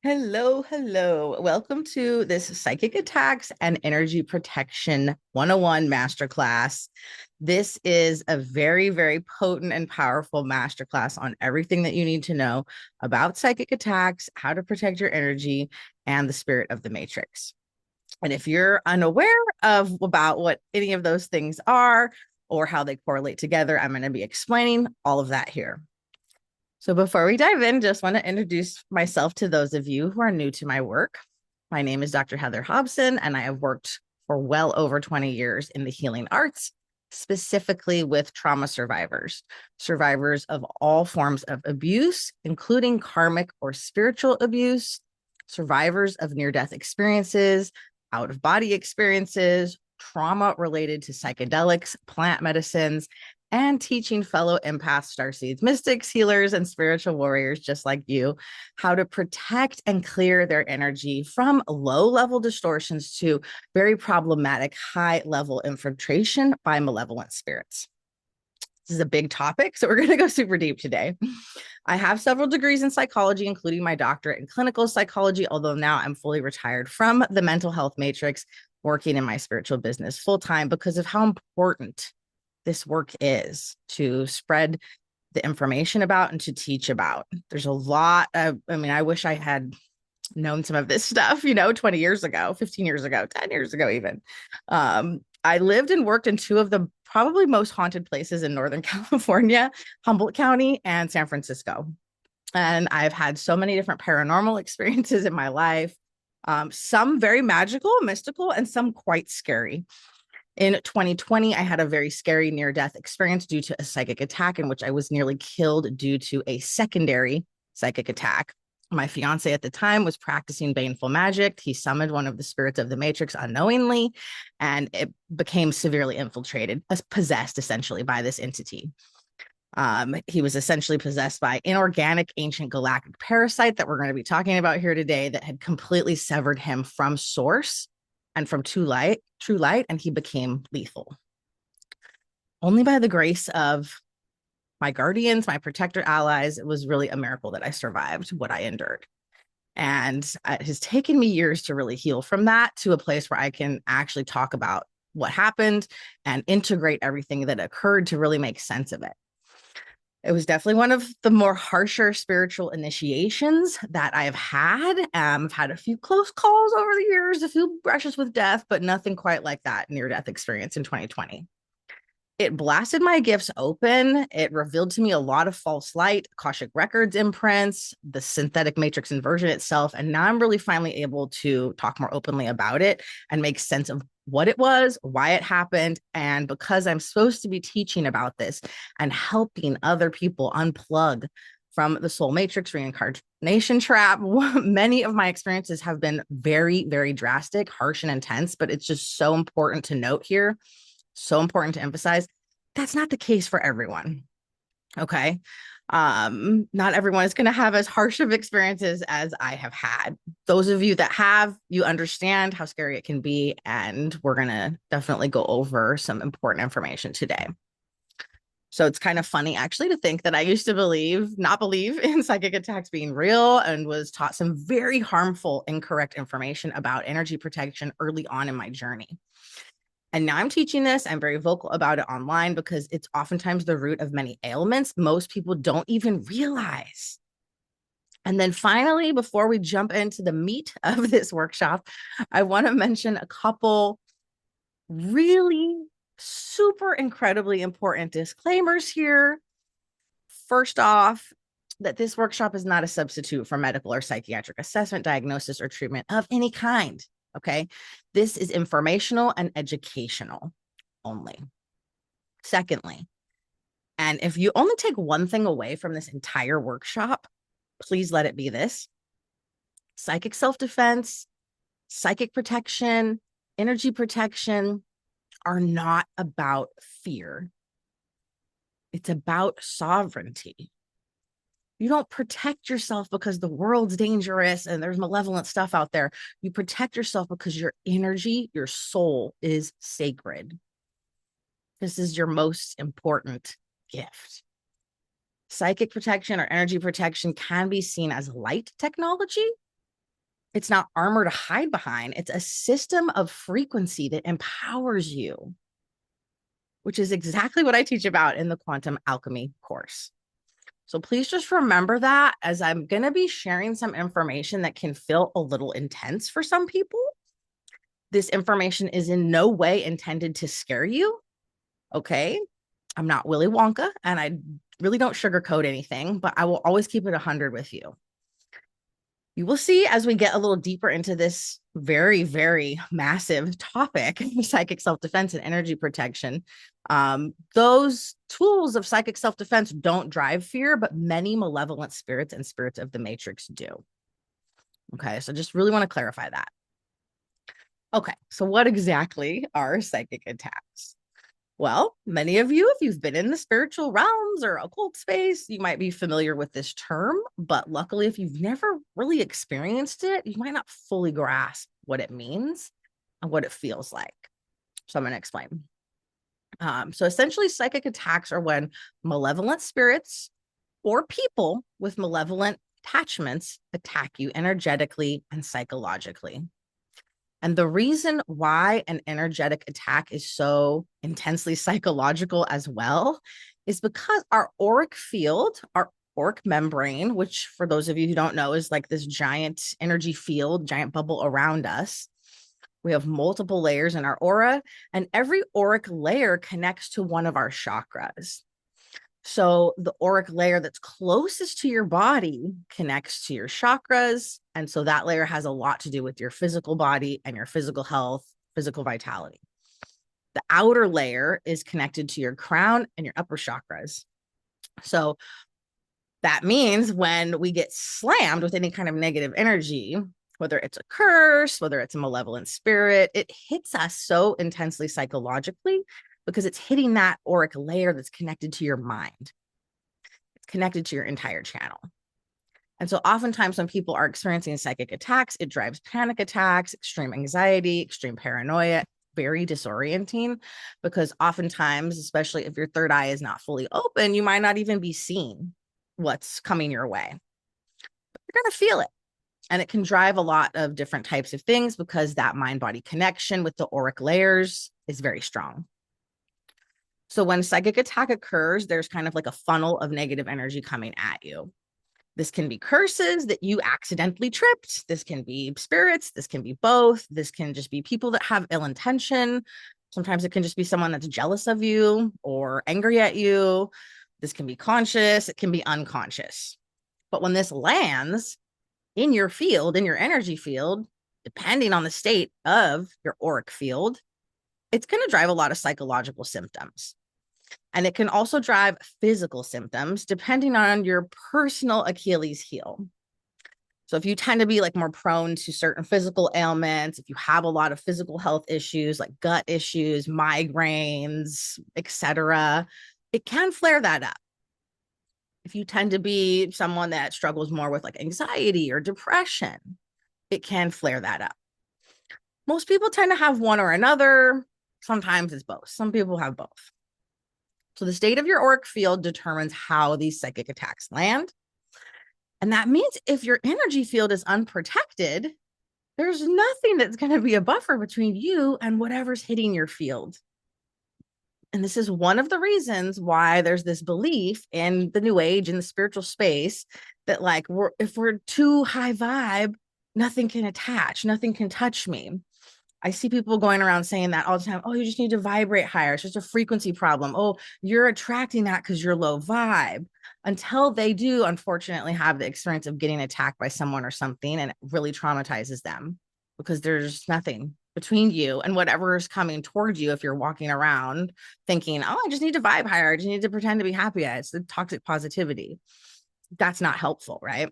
Hello, hello. Welcome to this Psychic Attacks and Energy Protection 101 Masterclass. This is a very, very potent and powerful masterclass on everything that you need to know about psychic attacks, how to protect your energy, and the spirit of the matrix. And if you're unaware of about what any of those things are or how they correlate together, I'm going to be explaining all of that here. So before we dive in, just want to introduce myself to those of you who are new to my work. My name is Dr. Heather Hobson, and I have worked for well over 20 years in the healing arts, specifically with trauma survivors, survivors of all forms of abuse, including karmic or spiritual abuse, survivors of near-death experiences, out-of-body experiences, trauma related to psychedelics, plant medicines, and teaching fellow empaths, starseeds, mystics, healers, and spiritual warriors just like you how to protect and clear their energy from low-level distortions to very problematic high-level infiltration by malevolent spirits. This is a big topic, so we're going to go super deep today. I have several degrees in psychology, including my doctorate in clinical psychology, although now I'm fully retired from the mental health matrix, working in my spiritual business full-time because of how important this work is to spread the information about and to teach about. There's a lot of, I wish I had known some of this stuff, 20 years ago, 15 years ago, 10 years ago, even. I lived and worked in two of the probably most haunted places in Northern California, Humboldt County and San Francisco. And I've had so many different paranormal experiences in my life, some very magical, mystical, and some quite scary. In 2020, I had a very scary near-death experience due to a psychic attack in which I was nearly killed due to a secondary psychic attack. My fiance at the time was practicing baneful magic. He summoned one of the spirits of the matrix unknowingly, and it became severely infiltrated, possessed essentially by this entity. He was essentially possessed by inorganic ancient galactic parasite that we're going to be talking about here today that had completely severed him from source and from true light, and he became lethal. Only by the grace of my guardians, my protector allies, it was really a miracle that I survived what I endured. And it has taken me years to really heal from that to a place where I can actually talk about what happened and integrate everything that occurred to really make sense of it. It was definitely one of the more harsher spiritual initiations that I've had. I've had a few close calls over the years, a few brushes with death, but nothing quite like that near-death experience in 2020. It blasted my gifts open. It revealed to me a lot of false light, Akashic Records imprints, the synthetic matrix inversion itself. And now I'm really finally able to talk more openly about it and make sense of what it was, why it happened. And because I'm supposed to be teaching about this and helping other people unplug from the soul matrix reincarnation trap, many of my experiences have been very, very drastic, harsh, and intense. But it's just so important to note here, so important to emphasize, that's not the case for everyone. Okay. Not everyone is going to have as harsh of experiences as I have had. Those of you that have, you understand how scary it can be. And we're going to definitely go over some important information today. So it's kind of funny actually to think that I used to not believe in psychic attacks being real and was taught some very harmful, incorrect information about energy protection early on in my journey. And now I'm teaching this. I'm very vocal about it online because it's oftentimes the root of many ailments most people don't even realize. And then finally, before we jump into the meat of this workshop, I want to mention a couple really super incredibly important disclaimers here. First off, that this workshop is not a substitute for medical or psychiatric assessment, diagnosis, or treatment of any kind. Okay. This is informational and educational only. Secondly, and if you only take one thing away from this entire workshop, please let it be this: psychic self-defense, psychic protection, energy protection are not about fear. It's about sovereignty. You don't protect yourself because the world's dangerous and there's malevolent stuff out there. You protect yourself because your energy, your soul is sacred. This is your most important gift. Psychic protection or energy protection can be seen as light technology, It's not armor to hide behind. It's a system of frequency that empowers you, which is exactly what I teach about in the quantum alchemy course. So please just remember that, as I'm going to be sharing some information that can feel a little intense for some people. This information is in no way intended to scare you. Okay. I'm not Willy Wonka, and I really don't sugarcoat anything, but I will always keep it 100 with you. You will see as we get a little deeper into this very, very massive topic, psychic self-defense and energy protection. Those tools of psychic self-defense don't drive fear, but many malevolent spirits and spirits of the matrix do. Okay, so just really want to clarify that. Okay, so what exactly are psychic attacks? Well, many of you, if you've been in the spiritual realms or occult space, you might be familiar with this term, but luckily, if you've never really experienced it, you might not fully grasp what it means and what it feels like. So I'm going to explain. So essentially, psychic attacks are when malevolent spirits or people with malevolent attachments attack you energetically and psychologically. And the reason why an energetic attack is so intensely psychological as well is because our auric field, our auric membrane, which for those of you who don't know is like this giant energy field, giant bubble around us. We have multiple layers in our aura, and every auric layer connects to one of our chakras. So the auric layer that's closest to your body connects to your chakras. And so that layer has a lot to do with your physical body and your physical health, physical vitality. The outer layer is connected to your crown and your upper chakras. So that means when we get slammed with any kind of negative energy, whether it's a curse, whether it's a malevolent spirit, it hits us so intensely psychologically because it's hitting that auric layer that's connected to your mind. It's connected to your entire channel. And so oftentimes when people are experiencing psychic attacks, it drives panic attacks, extreme anxiety, extreme paranoia, very disorienting, because oftentimes, especially if your third eye is not fully open, you might not even be seeing what's coming your way. But you're going to feel it. And it can drive a lot of different types of things because that mind-body connection with the auric layers is very strong. So when psychic attack occurs, there's kind of like a funnel of negative energy coming at you. This can be curses that you accidentally tripped. This can be spirits. This can be both. This can just be people that have ill intention. Sometimes it can just be someone that's jealous of you or angry at you. This can be conscious. It can be unconscious. But when this lands in your field, in your energy field, depending on the state of your auric field, it's going to drive a lot of psychological symptoms. And it can also drive physical symptoms depending on your personal Achilles heel. So if you tend to be like more prone to certain physical ailments, if you have a lot of physical health issues like gut issues, migraines, etc., it can flare that up. If you tend to be someone that struggles more with like anxiety or depression, it can flare that up. Most people tend to have one or another. Sometimes it's both. Some people have both. So the state of your auric field determines how these psychic attacks land. And that means if your energy field is unprotected, there's nothing that's going to be a buffer between you and whatever's hitting your field. And this is one of the reasons why there's this belief in the new age, in the spiritual space, that like if we're too high vibe, nothing can attach, nothing can touch me. I see people going around saying that all the time. Oh, you just need to vibrate higher. It's just a frequency problem. Oh, you're attracting that because you're low vibe. Until they do, unfortunately, have the experience of getting attacked by someone or something, and it really traumatizes them because there's nothing between you and whatever is coming towards you if you're walking around thinking, oh, I just need to vibe higher. I just need to pretend to be happy. It's the toxic positivity. That's not helpful, right?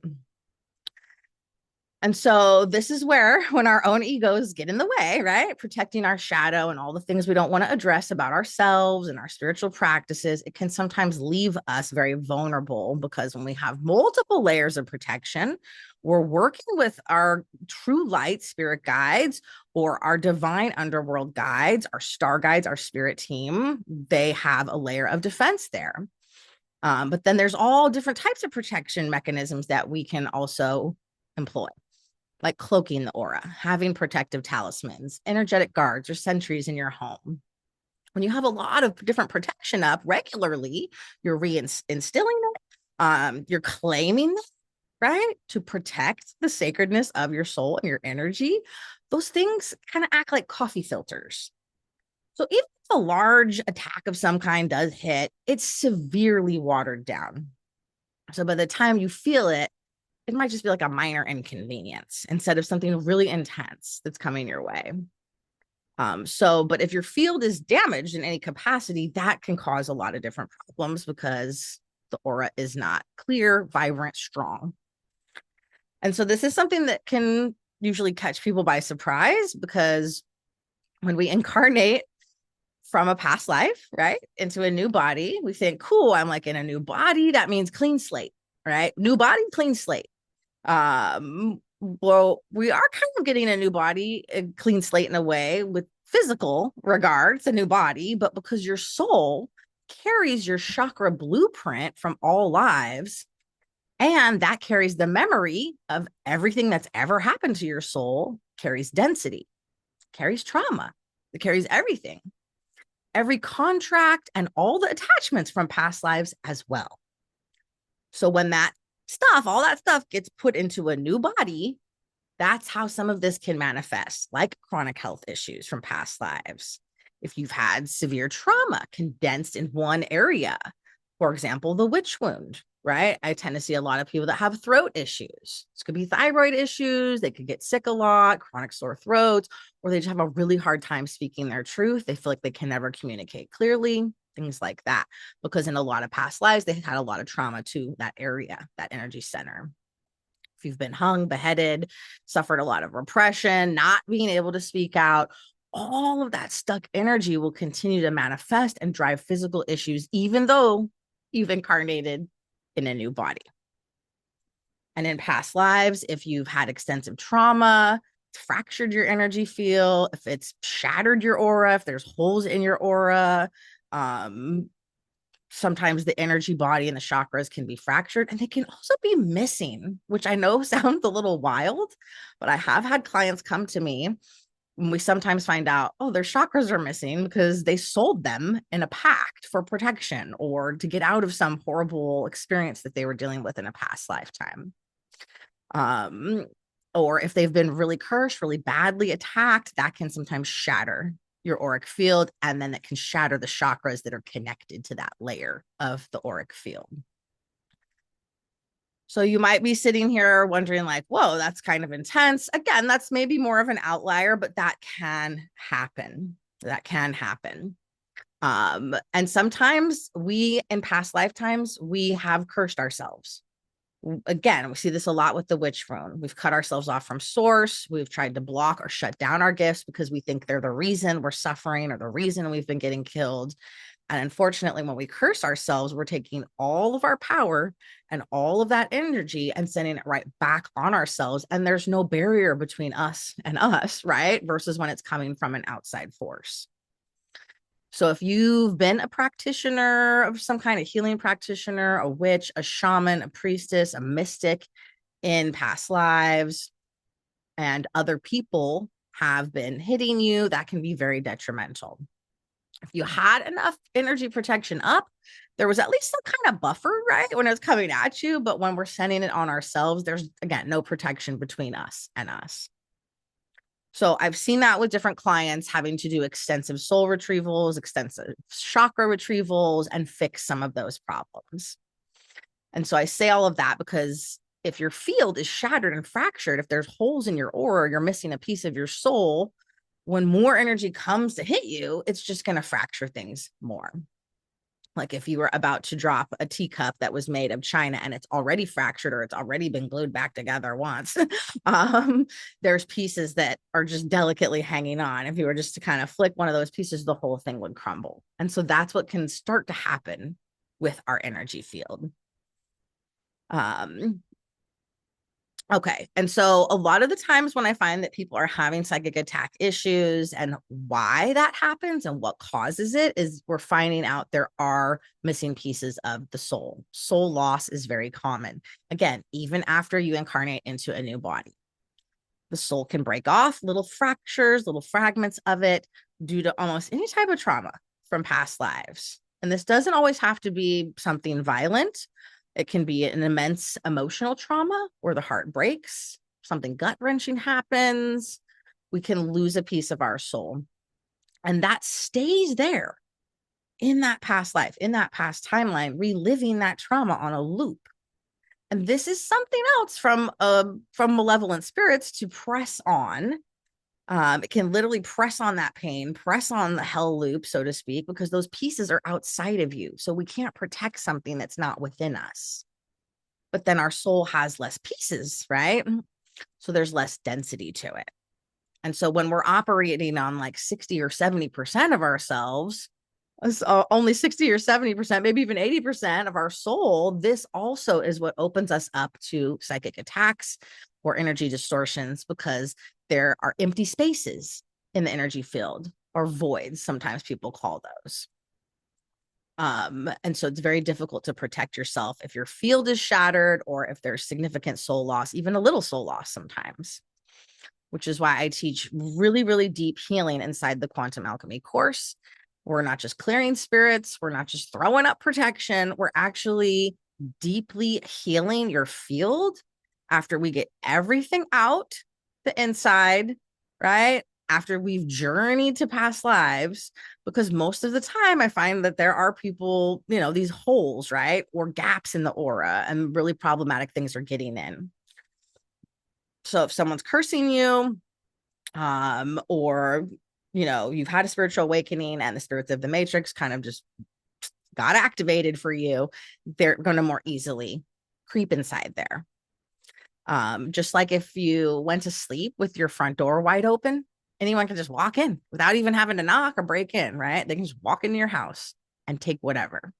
And so this is where, when our own egos get in the way, right? Protecting our shadow and all the things we don't want to address about ourselves and our spiritual practices, it can sometimes leave us very vulnerable because when we have multiple layers of protection, we're working with our true light spirit guides or our divine underworld guides, our star guides, our spirit team. They have a layer of defense there. But then there's all different types of protection mechanisms that we can also employ. like cloaking the aura, having protective talismans, energetic guards, or sentries in your home. When you have a lot of different protection up regularly, you're reinstilling it, you're claiming it, right? To protect the sacredness of your soul and your energy. Those things kind of act like coffee filters. So even if a large attack of some kind does hit, it's severely watered down. So by the time you feel it, it might just be like a minor inconvenience instead of something really intense that's coming your way. But if your field is damaged in any capacity, that can cause a lot of different problems because the aura is not clear, vibrant, strong. And so this is something that can usually catch people by surprise because when we incarnate from a past life, right, into a new body, we think, cool, I'm like in a new body. That means clean slate, right? New body, clean slate. Well, we are kind of getting a new body, a clean slate in a way with physical regards, a new body, but because your soul carries your chakra blueprint from all lives, and that carries the memory of everything that's ever happened to your soul, carries density, carries trauma, it carries everything, every contract and all the attachments from past lives as well. So when all that stuff gets put into a new body, that's how some of this can manifest, like chronic health issues from past lives. If you've had severe trauma condensed in one area, for example, the witch wound, right? I tend to see a lot of people that have throat issues. This could be thyroid issues. They could get sick a lot, chronic sore throats, or they just have a really hard time speaking their truth. They feel like they can never communicate clearly, things like that, because in a lot of past lives, they had a lot of trauma to that area, that energy center. If you've been hung, beheaded, suffered a lot of repression, not being able to speak out, all of that stuck energy will continue to manifest and drive physical issues, even though you've incarnated in a new body. And in past lives, if you've had extensive trauma, fractured your energy field, if it's shattered your aura, if there's holes in your aura, sometimes the energy body and the chakras can be fractured, and they can also be missing, which I know sounds a little wild, but I have had clients come to me when we sometimes find out, oh, their chakras are missing because they sold them in a pact for protection or to get out of some horrible experience that they were dealing with in a past lifetime. Or if they've been really cursed, really badly attacked, that can sometimes shatter your auric field, and then it can shatter the chakras that are connected to that layer of the auric field. So you might be sitting here wondering like, whoa, that's kind of intense. Again, that's maybe more of an outlier, but that can happen. That can happen. And sometimes we, in past lifetimes, we have cursed ourselves. Again, we see this a lot with the witch wound. We've cut ourselves off from source. We've tried to block or shut down our gifts because we think they're the reason we're suffering or the reason we've been getting killed. And unfortunately, when we curse ourselves, we're taking all of our power and all of that energy and sending it right back on ourselves. And there's no barrier between us and us, right? Versus when it's coming from an outside force. So if you've been a practitioner of some kind of healing practitioner, a witch, a shaman, a priestess, a mystic in past lives, and other people have been hitting you, that can be very detrimental. If you had enough energy protection up, there was at least some kind of buffer, right? When it's coming at you, but when we're sending it on ourselves, there's, again, no protection between us and us. So I've seen that with different clients having to do extensive soul retrievals, extensive chakra retrievals, and fix some of those problems. And so I say all of that because if your field is shattered and fractured, if there's holes in your aura, you're missing a piece of your soul, when more energy comes to hit you, it's just going to fracture things more. Like if you were about to drop a teacup that was made of china and it's already fractured or it's already been glued back together once, there's pieces that are just delicately hanging on. If you were just to kind of flick one of those pieces, the whole thing would crumble. And so that's what can start to happen with our energy field. Okay. And so a lot of the times when I find that people are having psychic attack issues and why that happens and what causes it is we're finding out there are missing pieces of the soul. Soul loss is very common. Again, even after you incarnate into a new body. The soul can break off little fractures, little fragments of it due to almost any type of trauma from past lives. And this doesn't always have to be something violent. It can be an immense emotional trauma where the heart breaks, something gut wrenching happens. We can lose a piece of our soul. And that stays there in that past life, in that past timeline, reliving that trauma on a loop. And this is something else from malevolent spirits to press on. It can literally press on that pain, press on the hell loop, so to speak, because those pieces are outside of you. So we can't protect something that's not within us. But then our soul has less pieces, right? So there's less density to it. And so when we're operating on like 60 or 70% of ourselves, only 60 or 70%, maybe even 80% of our soul, this also is what opens us up to psychic attacks or energy distortions, because there are empty spaces in the energy field, or voids, sometimes people call those. And so it's very difficult to protect yourself if your field is shattered, or if there's significant soul loss, even a little soul loss sometimes, which is why I teach really, really deep healing inside the Quantum Alchemy course. We're not just clearing spirits. We're not just throwing up protection. We're actually deeply healing your field after we get everything out the inside, right? After we've journeyed to past lives, because most of the time I find that there are people, these holes, right? Or gaps in the aura, and really problematic things are getting in. So if someone's cursing you, or you've had a spiritual awakening and the spirits of the matrix kind of just got activated for you, they're going to more easily creep inside there. Just like if you went to sleep with your front door wide open, anyone can just walk in without even having to knock or break in, right? They can just walk into your house and take whatever.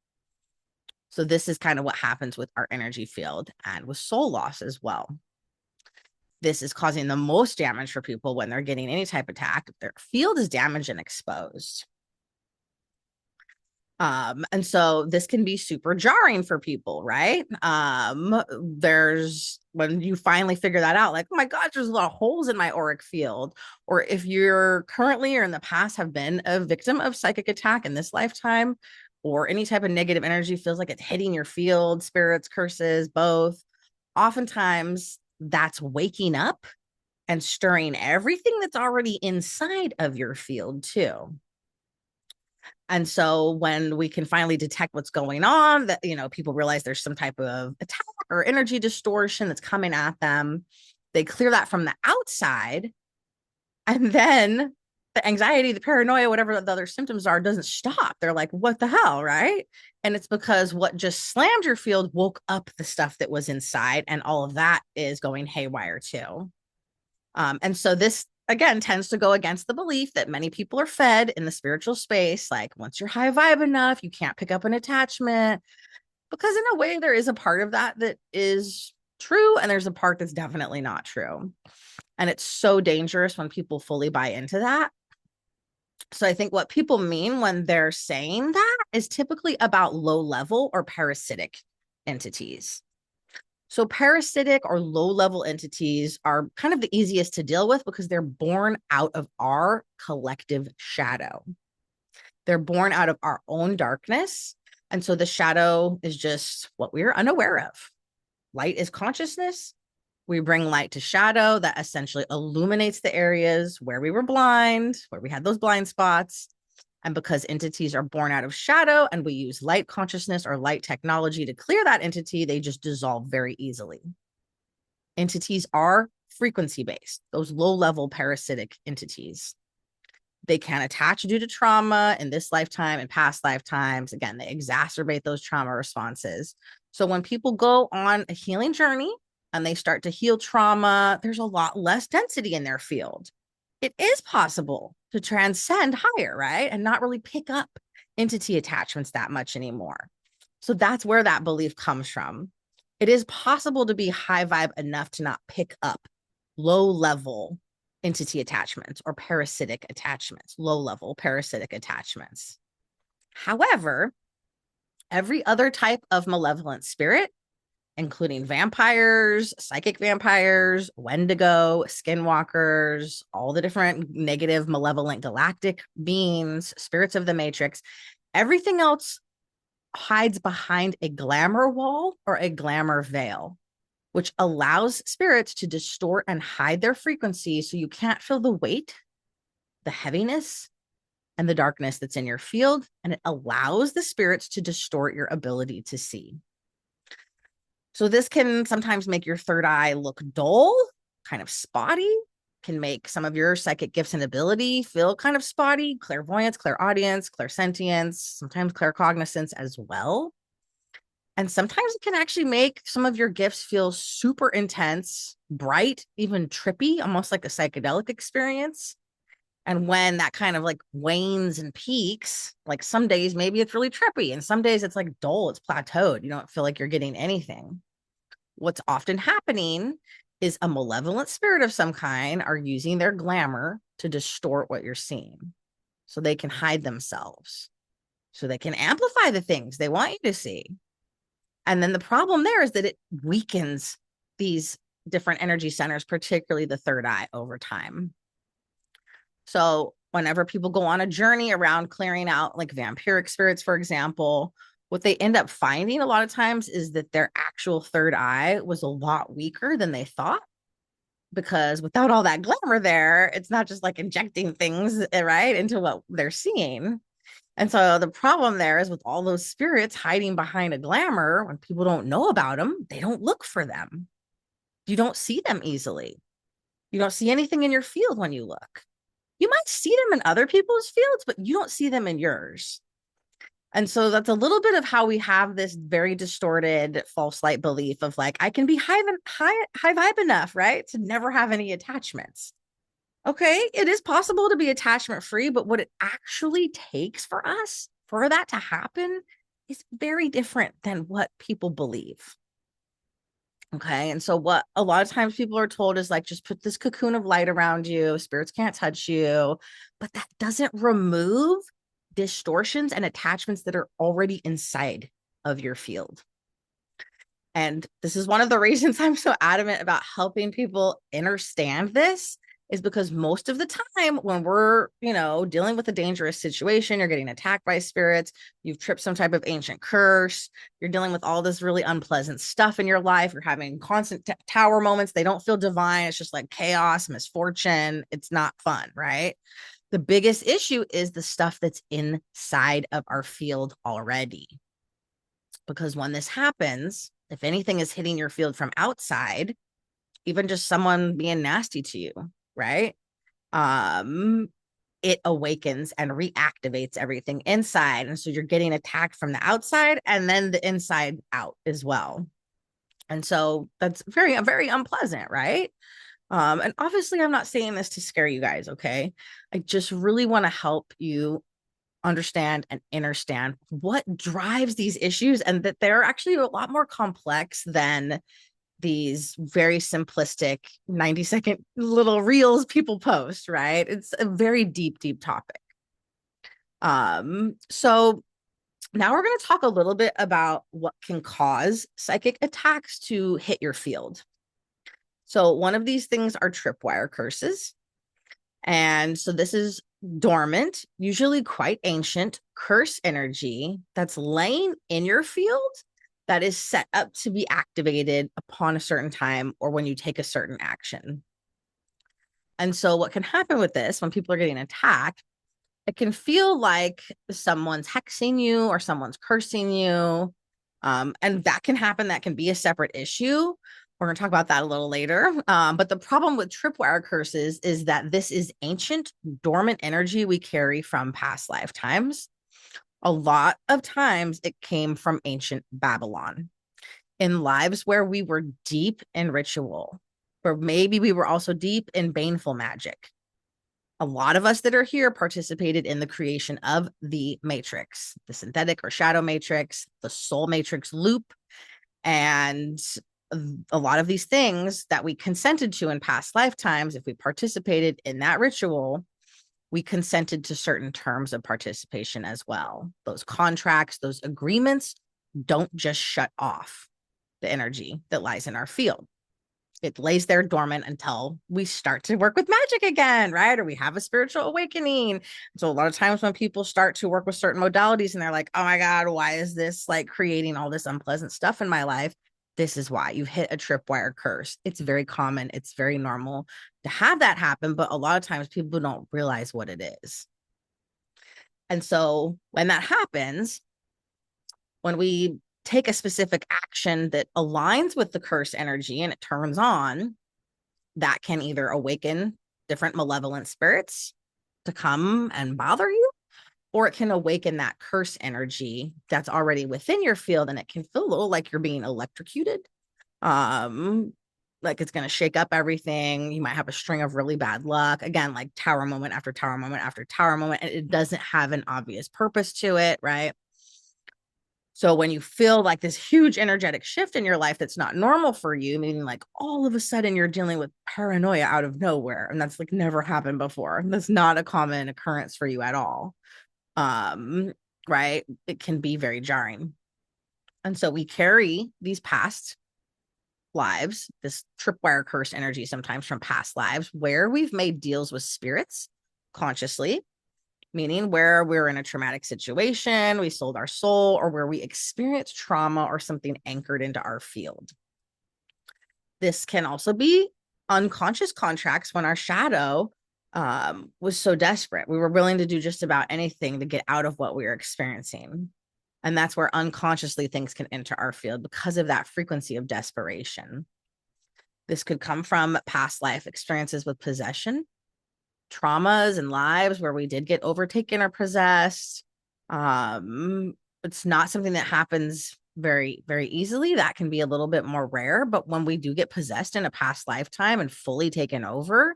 So this is kind of what happens with our energy field and with soul loss as well. This is causing the most damage for people when they're getting any type of attack. Their field is damaged and exposed. And so this can be super jarring for people, right? There's when you finally figure that out, like, oh my gosh, there's a lot of holes in my auric field. Or if you're currently or in the past have been a victim of psychic attack in this lifetime, or any type of negative energy feels like it's hitting your field, spirits, curses, both. Oftentimes that's waking up and stirring everything that's already inside of your field too. And so when we can finally detect what's going on, that, people realize there's some type of attack or energy distortion that's coming at them, they clear that from the outside. And then the anxiety, the paranoia, whatever the other symptoms are, doesn't stop. They're like, what the hell, right? And it's because what just slammed your field woke up the stuff that was inside, and all of that is going haywire too. And so this, again, tends to go against the belief that many people are fed in the spiritual space. Like, once you're high vibe enough, you can't pick up an attachment. Because in a way, there is a part of that that is true, and there's a part that's definitely not true. And it's so dangerous when people fully buy into that. So I think what people mean when they're saying that is typically about low level or parasitic entities. So parasitic or low level entities are kind of the easiest to deal with because they're born out of our collective shadow. They're born out of our own darkness. And so the shadow is just what we are unaware of. Light is consciousness. We bring light to shadow that essentially illuminates the areas where we were blind, where we had those blind spots. And because entities are born out of shadow and we use light consciousness or light technology to clear that entity, they just dissolve very easily. Entities are frequency-based, those low-level parasitic entities. They can attach due to trauma in this lifetime and past lifetimes. Again, they exacerbate those trauma responses. So when people go on a healing journey and they start to heal trauma, there's a lot less density in their field. It is possible to transcend higher, right? And not really pick up entity attachments that much anymore. So that's where that belief comes from. It is possible to be high vibe enough to not pick up low level entity attachments or parasitic attachments, low level parasitic attachments. However, every other type of malevolent spirit including vampires, psychic vampires, Wendigo, skinwalkers, all the different negative, malevolent galactic beings, spirits of the matrix. Everything else hides behind a glamour wall or a glamour veil, which allows spirits to distort and hide their frequency so you can't feel the weight, the heaviness, and the darkness that's in your field. And it allows the spirits to distort your ability to see. So this can sometimes make your third eye look dull, kind of spotty, can make some of your psychic gifts and ability feel kind of spotty, clairvoyance, clairaudience, clairsentience, sometimes claircognizance as well. And sometimes it can actually make some of your gifts feel super intense, bright, even trippy, almost like a psychedelic experience. And when that kind of like wanes and peaks, like some days maybe it's really trippy, and some days it's like dull, it's plateaued. You don't feel like you're getting anything. What's often happening is a malevolent spirit of some kind are using their glamour to distort what you're seeing so they can hide themselves, so they can amplify the things they want you to see. And then the problem there is that it weakens these different energy centers, particularly the third eye, over time. So whenever people go on a journey around clearing out like vampiric spirits, for example, what they end up finding a lot of times is that their actual third eye was a lot weaker than they thought, because without all that glamour there, it's not just like injecting things right into what they're seeing. And so the problem there is with all those spirits hiding behind a glamour, when people don't know about them, they don't look for them. You don't see them easily. You don't see anything in your field when you look. You might see them in other people's fields, but you don't see them in yours. And so that's a little bit of how we have this very distorted false light belief of like, I can be high vibe enough, right, to never have any attachments. Okay, it is possible to be attachment free, but what it actually takes for us for that to happen is very different than what people believe. Okay. And so what a lot of times people are told is like, just put this cocoon of light around you. Spirits can't touch you. But that doesn't remove distortions and attachments that are already inside of your field. And this is one of the reasons I'm so adamant about helping people understand this, is because most of the time when we're, dealing with a dangerous situation, you're getting attacked by spirits, you've tripped some type of ancient curse, you're dealing with all this really unpleasant stuff in your life, you're having constant tower moments, they don't feel divine, it's just like chaos, misfortune, it's not fun, right? The biggest issue is the stuff that's inside of our field already. Because when this happens, if anything is hitting your field from outside, even just someone being nasty to you, right? It awakens and reactivates everything inside. And so you're getting attacked from the outside and then the inside out as well. And so that's very, very unpleasant, right? And obviously, I'm not saying this to scare you guys, okay? I just really want to help you understand and understand what drives these issues, and that they're actually a lot more complex than these very simplistic 90-second little reels people post, right? It's a very deep, deep topic. So now we're going to talk a little bit about what can cause psychic attacks to hit your field. So one of these things are tripwire curses. And so this is dormant, usually quite ancient curse energy that's laying in your field that is set up to be activated upon a certain time or when you take a certain action. And so what can happen with this when people are getting attacked, it can feel like someone's hexing you or someone's cursing you. And that can happen. That can be a separate issue. We're going to talk about that a little later. But the problem with tripwire curses is that this is ancient, dormant energy we carry from past lifetimes. A lot of times it came from ancient Babylon, in lives where we were deep in ritual, or maybe we were also deep in baneful magic. A lot of us that are here participated in the creation of the matrix, the synthetic or shadow matrix, the soul matrix loop, and a lot of these things that we consented to in past lifetimes. If we participated in that ritual, we consented to certain terms of participation as well. Those contracts, those agreements don't just shut off. the energy that lies in our field. It lays there dormant until we start to work with magic again, right? Or we have a spiritual awakening. So a lot of times when people start to work with certain modalities and they're like, oh my God, why is this like creating all this unpleasant stuff in my life? This is why you've hit a tripwire curse. It's very common. It's very normal to have that happen, but a lot of times people don't realize what it is. And so when that happens, when we take a specific action that aligns with the curse energy and it turns on, that can either awaken different malevolent spirits to come and bother you, or it can awaken that curse energy that's already within your field, and it can feel a little like you're being electrocuted. Like it's going to shake up everything. You might have a string of really bad luck. Again, like tower moment after tower moment after tower moment, and it doesn't have an obvious purpose to it, right? So when you feel like this huge energetic shift in your life that's not normal for you, meaning like all of a sudden you're dealing with paranoia out of nowhere, and that's like never happened before. That's not a common occurrence for you at all. Right? It can be very jarring. And so we carry these past lives, this tripwire curse energy, sometimes from past lives, where we've made deals with spirits consciously, meaning where we're in a traumatic situation, we sold our soul, or where we experienced trauma or something anchored into our field. This can also be unconscious contracts when our shadow was so desperate. We were willing to do just about anything to get out of what we were experiencing. And that's where unconsciously things can enter our field because of that frequency of desperation. This could come from past life experiences with possession, traumas and lives where we did get overtaken or possessed. It's not something that happens very, very easily. That can be a little bit more rare. But when we do get possessed in a past lifetime and fully taken over,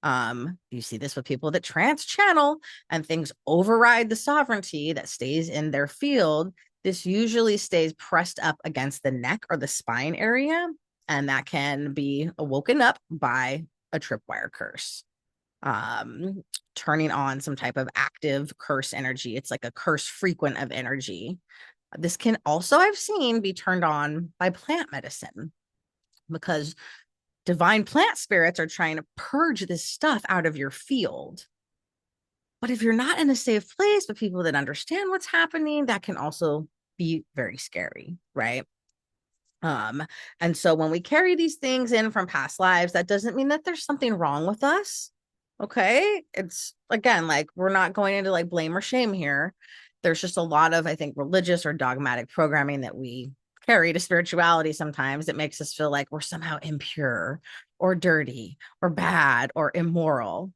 you see this with people that trance channel and things override the sovereignty that stays in their field. This usually stays pressed up against the neck or the spine area, and that can be awoken up by a tripwire curse. Turning on some type of active curse energy. It's like a curse frequent of energy. This can also, I've seen, be turned on by plant medicine because divine plant spirits are trying to purge this stuff out of your field. But if you're not in a safe place with people that understand what's happening, that can also be very scary, right? And so when we carry these things in from past lives, that doesn't mean that there's something wrong with us. Okay. It's again, like we're not going into like blame or shame here. There's just a lot of, I think, religious or dogmatic programming that we carry to spirituality sometimes that makes us feel like we're somehow impure or dirty or bad or immoral.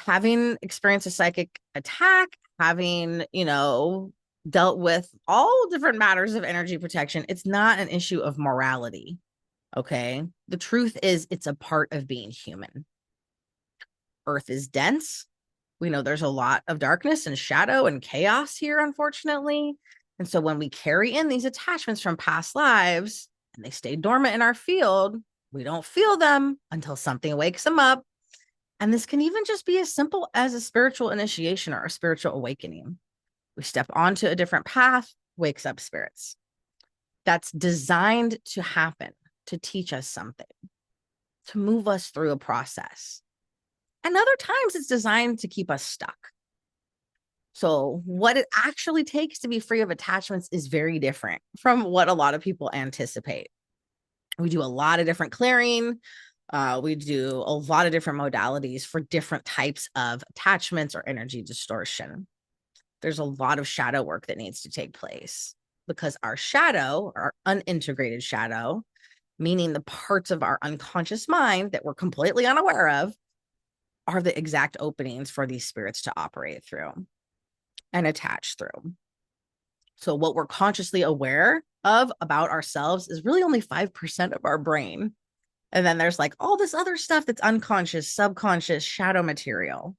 Having experienced a psychic attack, having, dealt with all different matters of energy protection, it's not an issue of morality. Okay. The truth is, it's a part of being human. Earth is dense. We know there's a lot of darkness and shadow and chaos here, unfortunately. And so when we carry in these attachments from past lives and they stay dormant in our field, we don't feel them until something wakes them up. And this can even just be as simple as a spiritual initiation or a spiritual awakening. We step onto a different path, wakes up spirits. That's designed to happen, to teach us something, to move us through a process. And other times it's designed to keep us stuck. So what it actually takes to be free of attachments is very different from what a lot of people anticipate. We do a lot of different clearing. We do a lot of different modalities for different types of attachments or energy distortion. There's a lot of shadow work that needs to take place because our shadow, our unintegrated shadow, meaning the parts of our unconscious mind that we're completely unaware of, are the exact openings for these spirits to operate through and attach through. So what we're consciously aware of about ourselves is really only 5% of our brain. And then there's like all this other stuff that's unconscious, subconscious, shadow material.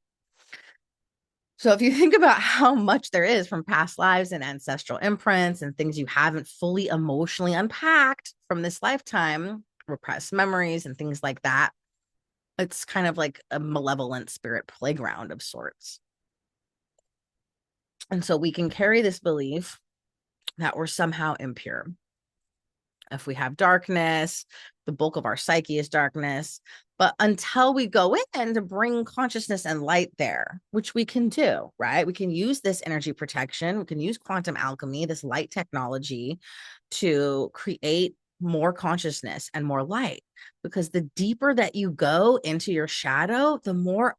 So if you think about how much there is from past lives and ancestral imprints and things you haven't fully emotionally unpacked from this lifetime, repressed memories and things like that, it's kind of like a malevolent spirit playground of sorts. And so we can carry this belief that we're somehow impure. If we have darkness, the bulk of our psyche is darkness. But until we go in to bring consciousness and light there, which we can do, right? We can use this energy protection. We can use quantum alchemy, this light technology, to create more consciousness and more light. Because the deeper that you go into your shadow, the more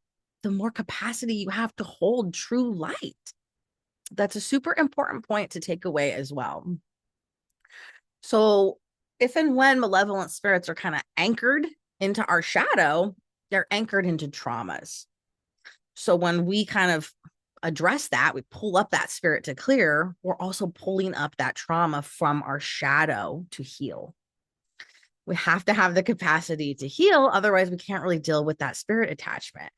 capacity you have to hold true light. That's a super important point to take away as well. So if and when malevolent spirits are kind of anchored into our shadow, they're anchored into traumas. So when we kind of address that, we pull up that spirit to clear, we're also pulling up that trauma from our shadow to heal. We have to have the capacity to heal. Otherwise, we can't really deal with that spirit attachment,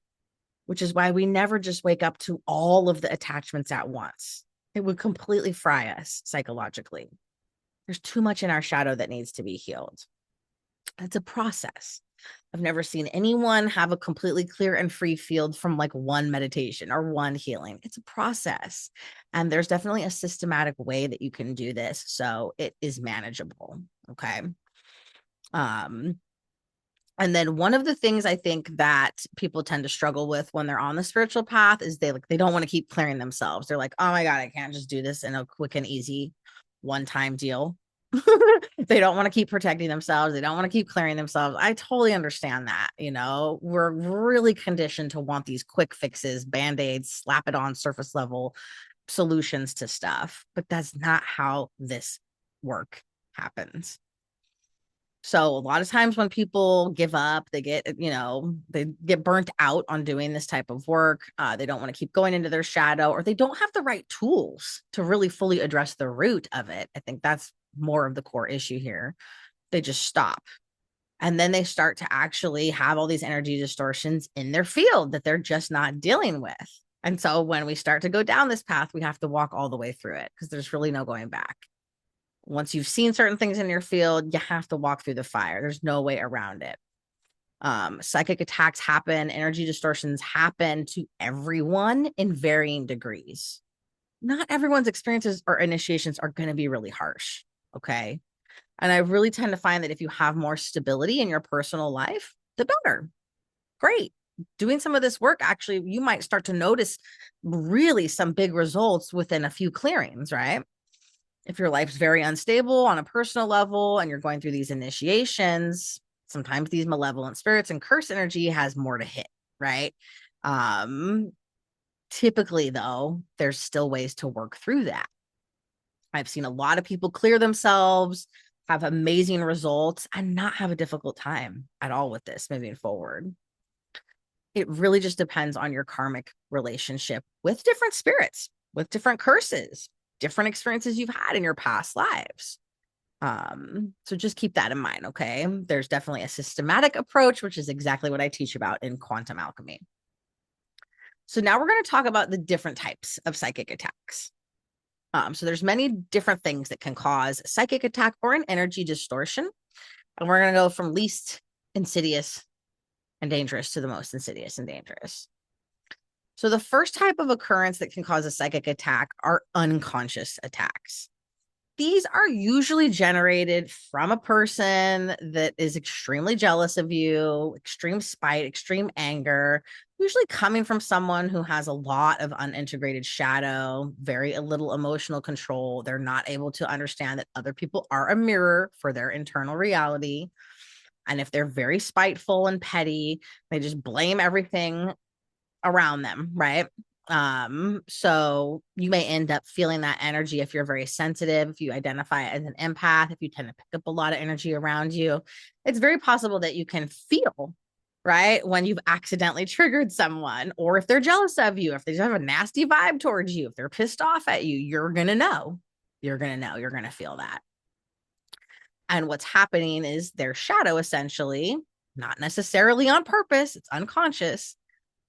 which is why we never just wake up to all of the attachments at once. It would completely fry us psychologically. There's too much in our shadow that needs to be healed. It's a process. I've never seen anyone have a completely clear and free field from like one meditation or one healing. It's a process. And there's definitely a systematic way that you can do this. So it is manageable. Okay. And then one of the things I think that people tend to struggle with when they're on the spiritual path is they don't want to keep clearing themselves. They're like, oh my God, I can't just do this in a quick and easy one-time deal. They don't want to keep protecting themselves. They don't want to keep clearing themselves. I totally understand that. We're really conditioned to want these quick fixes, band-aids, slap it on surface level solutions to stuff, but that's not how this work happens. So a lot of times when people give up, they get burnt out on doing this type of work. They don't want to keep going into their shadow, or they don't have the right tools to really fully address the root of it. I think that's more of the core issue here. They just stop. And then they start to actually have all these energy distortions in their field that they're just not dealing with. And so when we start to go down this path, we have to walk all the way through it because there's really no going back. Once you've seen certain things in your field, you have to walk through the fire. There's no way around it. Psychic attacks happen, energy distortions happen to everyone in varying degrees. Not everyone's experiences or initiations are going to be really harsh. Okay. And I really tend to find that if you have more stability in your personal life, the better. Great. Doing some of this work, actually, you might start to notice really some big results within a few clearings, right? If your life's very unstable on a personal level and you're going through these initiations, sometimes these malevolent spirits and curse energy has more to hit, right? Typically, though, there's still ways to work through that. I've seen a lot of people clear themselves, have amazing results, and not have a difficult time at all with this moving forward. It really just depends on your karmic relationship with different spirits, with different curses, different experiences you've had in your past lives. So just keep that in mind, okay? There's definitely a systematic approach, which is exactly what I teach about in quantum alchemy. So now we're going to talk about the different types of psychic attacks. So there's many different things that can cause psychic attack or an energy distortion. And we're going to go from least insidious and dangerous to the most insidious and dangerous. So the first type of occurrence that can cause a psychic attack are unconscious attacks. These are usually generated from a person that is extremely jealous of you, extreme spite, extreme anger, usually coming from someone who has a lot of unintegrated shadow, very little emotional control. They're not able to understand that other people are a mirror for their internal reality. And if they're very spiteful and petty, they just blame everything around them, right? So you may end up feeling that energy if you're very sensitive, if you identify as an empath, if you tend to pick up a lot of energy around you. It's very possible that you can feel, right, when you've accidentally triggered someone, or if they're jealous of you, if they just have a nasty vibe towards you, if they're pissed off at you, you're going to know. You're going to feel that. And what's happening is their shadow, essentially, not necessarily on purpose, it's unconscious,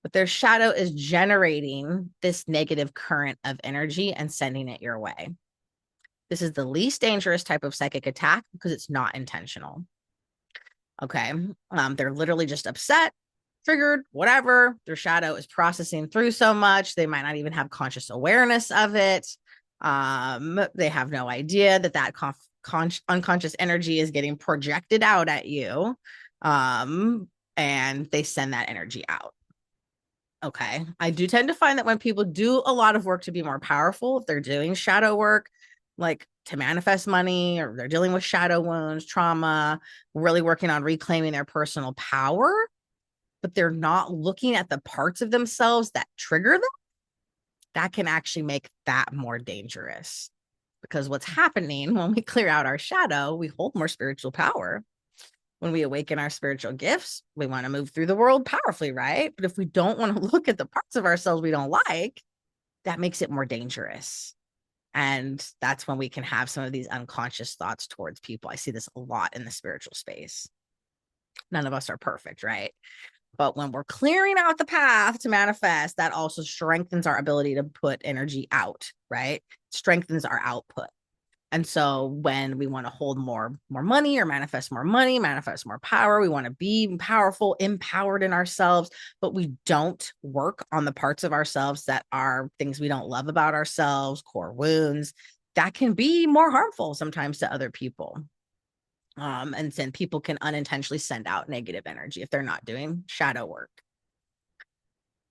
but their shadow is generating this negative current of energy and sending it your way. This is the least dangerous type of psychic attack because it's not intentional. Okay. They're literally just upset, triggered, whatever. Their shadow is processing through so much. They might not even have conscious awareness of it. They have no idea that unconscious energy is getting projected out at you. And they send that energy out. Okay. I do tend to find that when people do a lot of work to be more powerful, if they're doing shadow work, like to manifest money, or they're dealing with shadow wounds, trauma, really working on reclaiming their personal power, but they're not looking at the parts of themselves that trigger them, that can actually make that more dangerous. Because what's happening when we clear out our shadow, we hold more spiritual power. When we awaken our spiritual gifts, we want to move through the world powerfully, right? But if we don't want to look at the parts of ourselves we don't like, that makes it more dangerous. And that's when we can have some of these unconscious thoughts towards people. I see this a lot in the spiritual space. None of us are perfect, right? But when we're clearing out the path to manifest, that also strengthens our ability to put energy out, right? Strengthens our output. And so when we want to hold more money or manifest more power, we want to be powerful, empowered in ourselves, but we don't work on the parts of ourselves that are things we don't love about ourselves, core wounds, that can be more harmful sometimes to other people. And then people can unintentionally send out negative energy if they're not doing shadow work.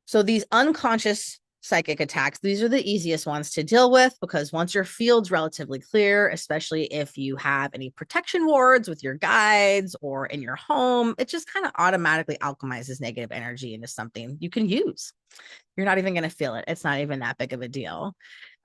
So these unconscious psychic attacks, these are the easiest ones to deal with, because once your field's relatively clear, especially if you have any protection wards with your guides or in your home, it just kind of automatically alchemizes negative energy into something you can use. You're not even going to feel it. It's not even that big of a deal.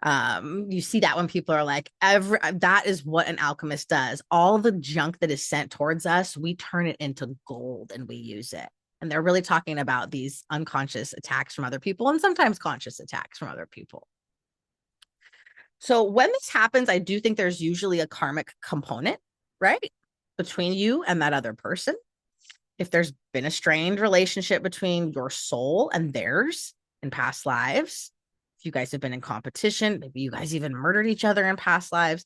You see that when people are like, that is what an alchemist does. All the junk that is sent towards us, we turn it into gold and we use it. And they're really talking about these unconscious attacks from other people, and sometimes conscious attacks from other people. So when this happens, I do think there's usually a karmic component, right, between you and that other person. If there's been a strained relationship between your soul and theirs in past lives, if you guys have been in competition, maybe you guys even murdered each other in past lives,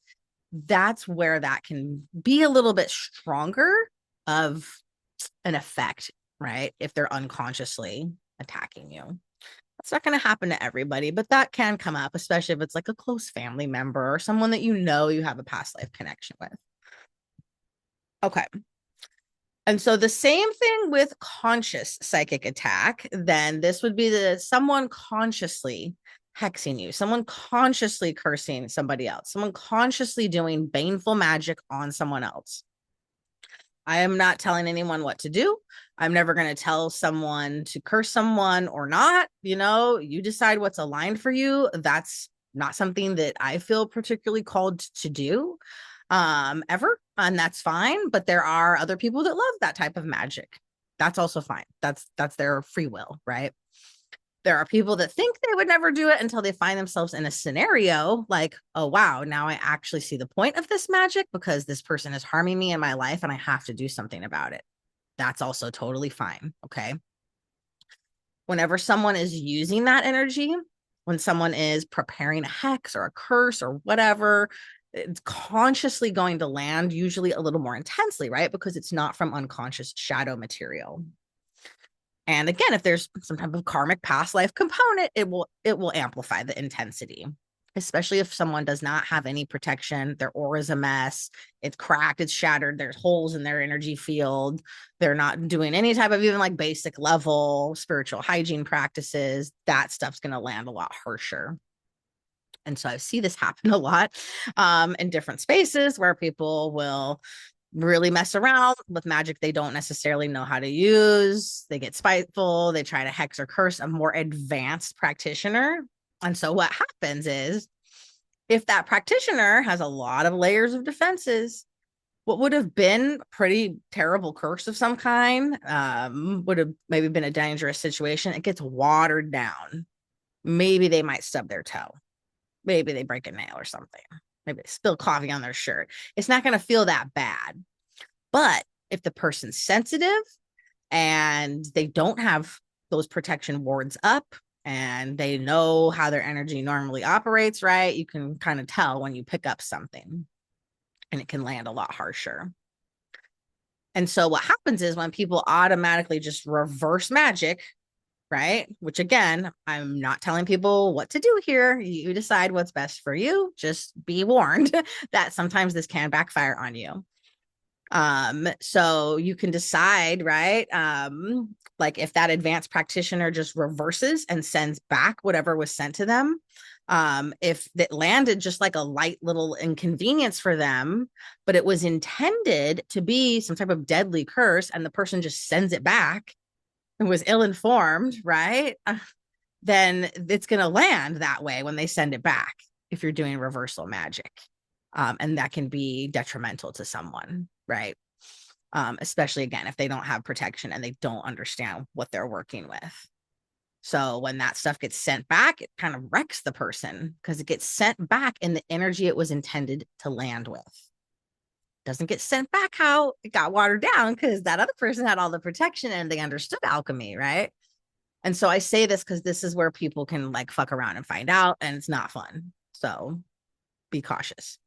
that's where that can be a little bit stronger of an effect, right? If they're unconsciously attacking you. That's not going to happen to everybody, but that can come up, especially if it's like a close family member or someone that you have a past life connection with. Okay. And so the same thing with conscious psychic attack, then this would be someone consciously hexing you, someone consciously cursing somebody else, someone consciously doing baneful magic on someone else. I am not telling anyone what to do. I'm never going to tell someone to curse someone or not. You decide what's aligned for you. That's not something that I feel particularly called to do ever. And that's fine. But there are other people that love that type of magic. That's also fine. That's their free will, right? There are people that think they would never do it until they find themselves in a scenario like, oh, wow, now I actually see the point of this magic because this person is harming me in my life and I have to do something about it. That's also totally fine. Okay. Whenever someone is using that energy, when someone is preparing a hex or a curse or whatever, it's consciously going to land usually a little more intensely, right? Because it's not from unconscious shadow material. And again, if there's some type of karmic past life component, it will amplify the intensity, especially if someone does not have any protection. Their aura is a mess. It's cracked. It's shattered. There's holes in their energy field. They're not doing any type of even like basic level spiritual hygiene practices. That stuff's going to land a lot harsher. And so I see this happen a lot in different spaces where people will really mess around with magic they don't necessarily know how to use. They get spiteful. They try to hex or curse a more advanced practitioner. And so what happens is, if that practitioner has a lot of layers of defenses, what would have been a pretty terrible curse of some kind would have maybe been a dangerous situation. It gets watered down. Maybe they might stub their toe. Maybe they break a nail or something. Maybe they spill coffee on their shirt. It's not going to feel that bad. But if the person's sensitive and they don't have those protection wards up and they know how their energy normally operates, right, you can kind of tell when you pick up something, and it can land a lot harsher. And so what happens is when people automatically just reverse magic right? Which again, I'm not telling people what to do here. You decide what's best for you. Just be warned that sometimes this can backfire on you. So you can decide, right? Like if that advanced practitioner just reverses and sends back whatever was sent to them, if it landed just like a light little inconvenience for them, but it was intended to be some type of deadly curse, and the person just sends it back and was ill-informed, right? Then it's going to land that way when they send it back if you're doing reversal magic. And that can be detrimental to someone, right? Especially again, if they don't have protection and they don't understand what they're working with. So when that stuff gets sent back, it kind of wrecks the person because it gets sent back in the energy it was intended to land with. Doesn't get sent back how it got watered down because that other person had all the protection and they understood alchemy, right? And so I say this because this is where people can like fuck around and find out, and it's not fun. So be cautious.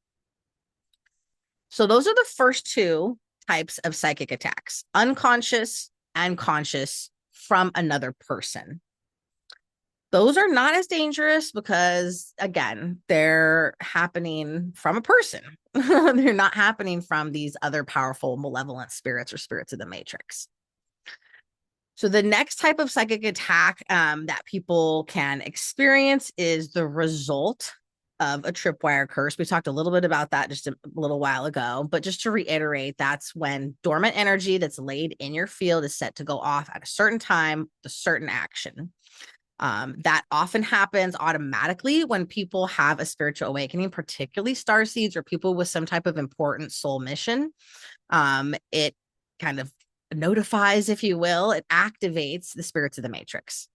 So those are the first two types of psychic attacks: unconscious and conscious from another person. Those are not as dangerous because, again, they're happening from a person. They're not happening from these other powerful malevolent spirits or spirits of the matrix. So the next type of psychic attack that people can experience is the result of a tripwire curse. We talked a little bit about that just a little while ago, but just to reiterate, that's when dormant energy that's laid in your field is set to go off at a certain time, a certain action. That often happens automatically when people have a spiritual awakening, particularly starseeds or people with some type of important soul mission. It kind of notifies, if you will, it activates the spirits of the matrix.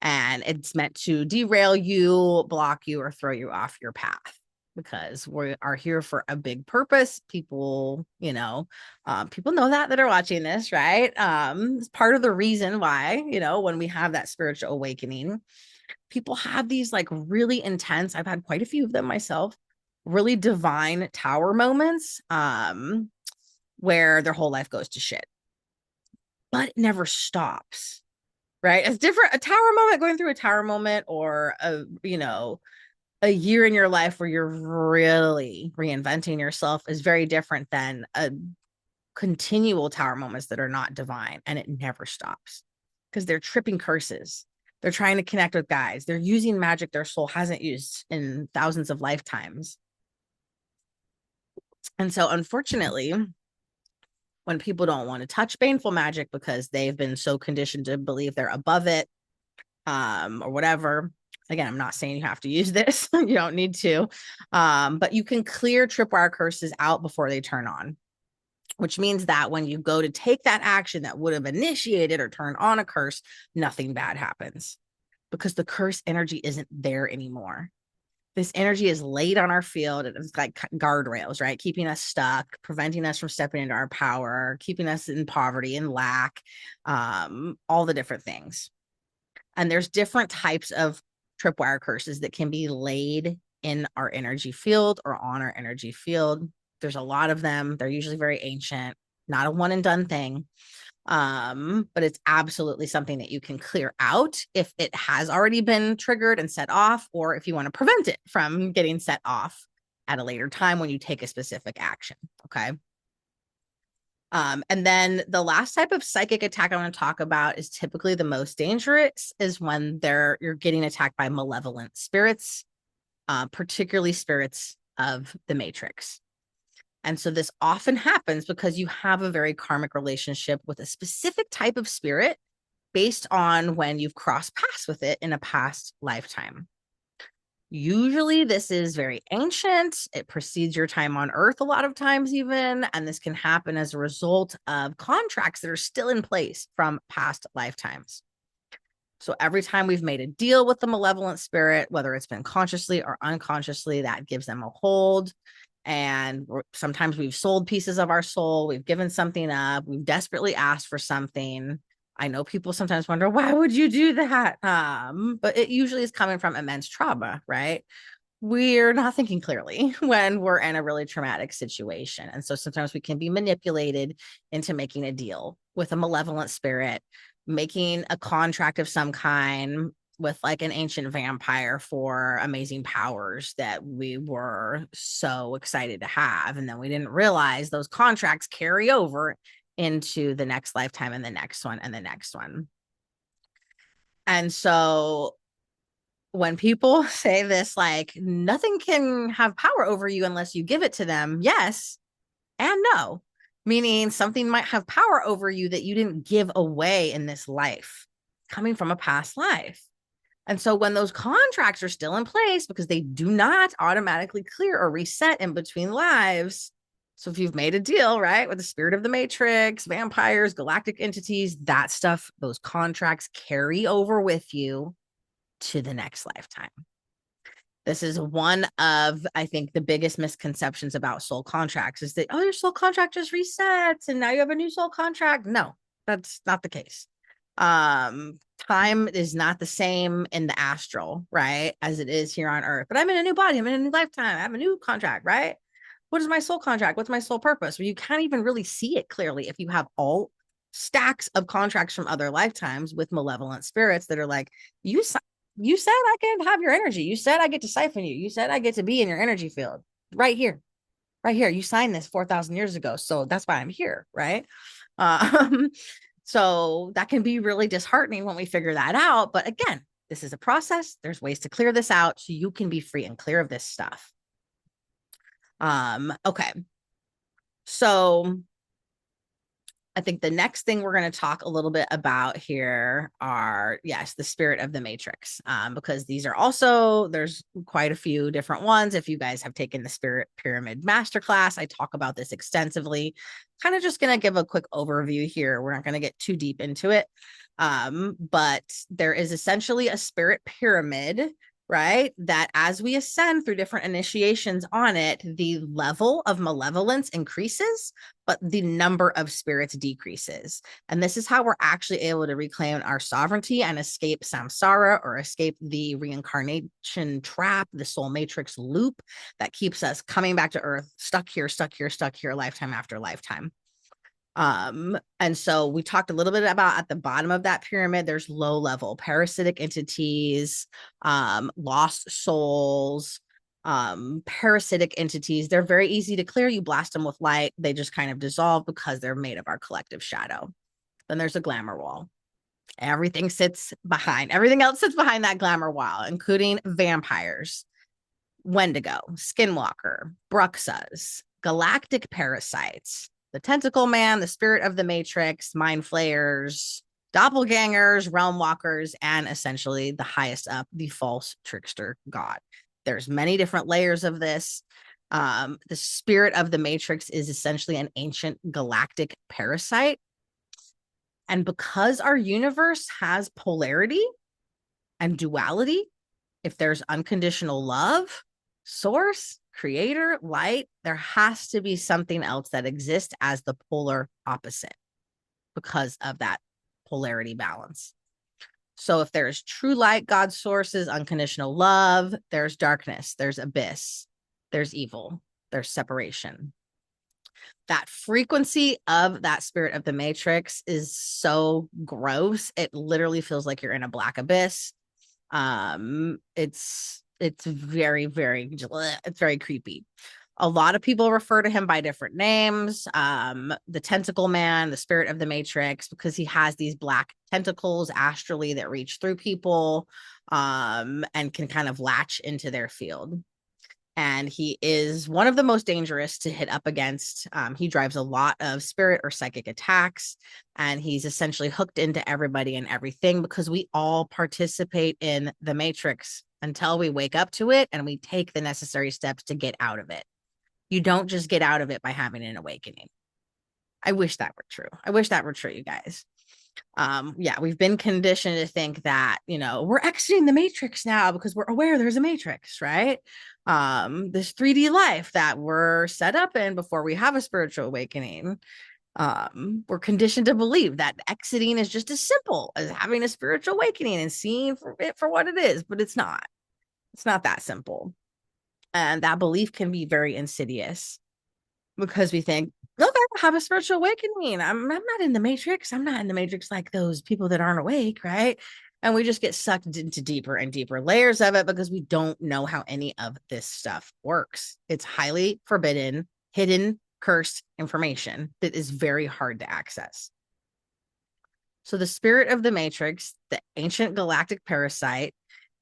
And it's meant to derail you, block you, or throw you off your path because we are here for a big purpose. People, people know that are watching this, right? It's part of the reason why, when we have that spiritual awakening, people have these like really intense, I've had quite a few of them myself, really divine tower moments where their whole life goes to shit. But it never stops. Right? It's different. A tower moment, going through a tower moment, or a year in your life where you're really reinventing yourself is very different than a continual tower moments that are not divine, and it never stops because they're tripping curses. They're trying to connect with guides. They're using magic their soul hasn't used in thousands of lifetimes. And so unfortunately, when people don't want to touch baneful magic because they've been so conditioned to believe they're above it, or whatever. Again, I'm not saying you have to use this. You don't need to. But you can clear tripwire curses out before they turn on, which means that when you go to take that action that would have initiated or turned on a curse, nothing bad happens because the curse energy isn't there anymore. This energy is laid on our field. It's like guardrails, right? Keeping us stuck, preventing us from stepping into our power, keeping us in poverty and lack, all the different things. And there's different types of tripwire curses that can be laid in our energy field or on our energy field. There's a lot of them. They're usually very ancient, not a one and done thing. But it's absolutely something that you can clear out if it has already been triggered and set off, or if you want to prevent it from getting set off at a later time when you take a specific action. Okay. And then the last type of psychic attack I want to talk about is typically the most dangerous, is when you're getting attacked by malevolent spirits, particularly spirits of the matrix. And so this often happens because you have a very karmic relationship with a specific type of spirit based on when you've crossed paths with it in a past lifetime. Usually this is very ancient. It precedes your time on Earth a lot of times even, and this can happen as a result of contracts that are still in place from past lifetimes. So every time we've made a deal with the malevolent spirit, whether it's been consciously or unconsciously, that gives them a hold. And sometimes we've sold pieces of our soul, we've given something up, we've desperately asked for something. I know people sometimes wonder, why would you do that? But it usually is coming from immense trauma, right? We're not thinking clearly when we're in a really traumatic situation. And so sometimes we can be manipulated into making a deal with a malevolent spirit making a contract of some kind with like an ancient vampire for amazing powers that we were so excited to have. And then we didn't realize those contracts carry over into the next lifetime and the next one and the next one. And so when people say this, like, nothing can have power over you unless you give it to them, yes and no, meaning something might have power over you that you didn't give away in this life, coming from a past life. And so when those contracts are still in place, because they do not automatically clear or reset in between lives. So if you've made a deal, right, with the spirit of the matrix, vampires, galactic entities, that stuff, those contracts carry over with you to the next lifetime. This is one of, I think, the biggest misconceptions about soul contracts is that, oh, your soul contract just resets and now you have a new soul contract. No, that's not the case. Time is not the same in the astral, right, as it is here on earth. But I'm in a new body. I'm in a new lifetime. I have a new contract, right? What is my soul contract? What's my soul purpose? Well, you can't even really see it clearly if you have all stacks of contracts from other lifetimes with malevolent spirits that are like, you you said I can have your energy. You said I get to siphon you. You said I get to be in your energy field right here, right here. You signed this 4,000 years ago. So that's why I'm here. Right. Um, so that can be really disheartening when we figure that out. But again, this is a process. There's ways to clear this out so you can be free and clear of this stuff. Okay. So I think the next thing we're going to talk a little bit about here are, yes, the spirit of the matrix, because these are also, there's quite a few different ones. If you guys have taken the Spirit Pyramid Masterclass, I talk about this extensively. Kind of just going to give a quick overview here. We're not going to get too deep into it, but there is essentially a spirit pyramid, right? That as we ascend through different initiations on it, the level of malevolence increases, but the number of spirits decreases. And this is how we're actually able to reclaim our sovereignty and escape samsara, or escape the reincarnation trap, the soul matrix loop that keeps us coming back to earth, stuck here, stuck here, stuck here, lifetime after lifetime. And so we talked a little bit about at the bottom of that pyramid, there's low level parasitic entities, lost souls, parasitic entities. They're very easy to clear. You blast them with light, they just kind of dissolve because they're made of our collective shadow. Then there's a glamour wall. Everything else sits behind that glamour wall, including vampires, Wendigo, Skinwalker, Bruxas, galactic parasites, the tentacle man, the spirit of the matrix, mind flayers, doppelgangers, realm walkers, and essentially the highest up, the false trickster god. There's many different layers of this. The spirit of the matrix is essentially an ancient galactic parasite. And because our universe has polarity and duality, if there's unconditional love, source, creator, light, there has to be something else that exists as the polar opposite because of that polarity balance. So if there's true light, God's sources, unconditional love, there's darkness, there's abyss, there's evil, there's separation. That frequency of that spirit of the matrix is so gross. It literally feels like you're in a black abyss. It's very, it's very creepy. A lot of people refer to him by different names. The tentacle man, the spirit of the matrix, because he has these black tentacles astrally that reach through people, and can kind of latch into their field. And he is one of the most dangerous to hit up against. He drives a lot of spirit or psychic attacks, and he's essentially hooked into everybody and everything because we all participate in the matrix until we wake up to it and we take the necessary steps to get out of it. You don't just get out of it by having an awakening. I wish that were true. I wish that were true, you guys. Yeah, we've been conditioned to think that, we're exiting the matrix now because we're aware there's a matrix, right? This 3D life that we're set up in before we have a spiritual awakening. We're conditioned to believe that exiting is just as simple as having a spiritual awakening and seeing it for what it is, but it's not that simple. And that belief can be very insidious because we think, okay, have a spiritual awakening. I'm not in the matrix. I'm not in the matrix like those people that aren't awake, right? And we just get sucked into deeper and deeper layers of it because we don't know how any of this stuff works. It's highly forbidden, hidden, cursed information that is very hard to access. So the spirit of the matrix, the ancient galactic parasite,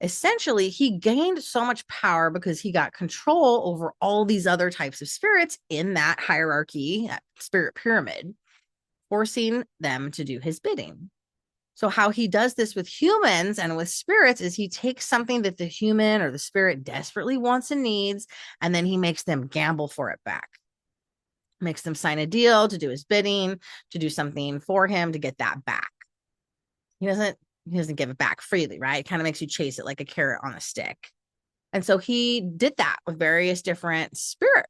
essentially he gained so much power because he got control over all these other types of spirits in that hierarchy, that spirit pyramid, forcing them to do his bidding. So how he does this with humans and with spirits is he takes something that the human or the spirit desperately wants and needs, and then he makes them gamble for it back. Makes them sign a deal to do his bidding, to do something for him to get that back. He doesn't give it back freely, right? It kind of makes you chase it like a carrot on a stick. And so he did that with various different spirit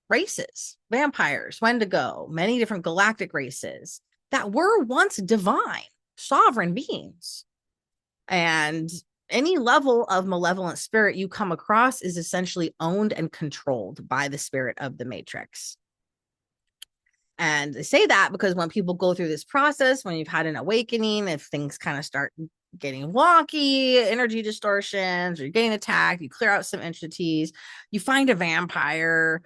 races, vampires, Wendigo, many different galactic races that were once divine, sovereign beings. And any level of malevolent spirit you come across is essentially owned and controlled by the spirit of the matrix. And they say that because when people go through this process, when you've had an awakening, if things kind of start getting wonky, energy distortions, or you're getting attacked, you clear out some entities, you find a vampire,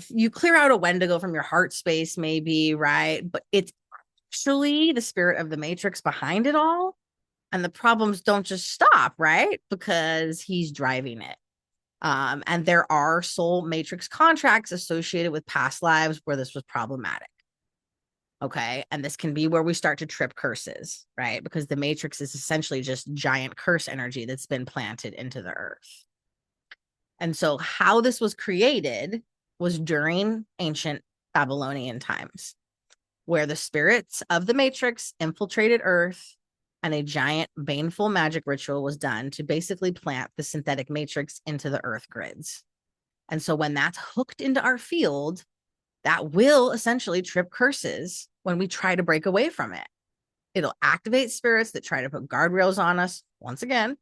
you clear out a Wendigo from your heart space, maybe, right? But it's actually the spirit of the matrix behind it all. And the problems don't just stop, right? Because he's driving it. And there are soul matrix contracts associated with past lives where this was problematic. Okay. And this can be where we start to trip curses, right? Because the matrix is essentially just giant curse energy that's been planted into the earth. And so, how this was created was during ancient Babylonian times, where the spirits of the matrix infiltrated earth and a giant baneful magic ritual was done to basically plant the synthetic matrix into the earth grids. And so when that's hooked into our field, that will essentially trip curses when we try to break away from it. It'll activate spirits that try to put guardrails on us once again.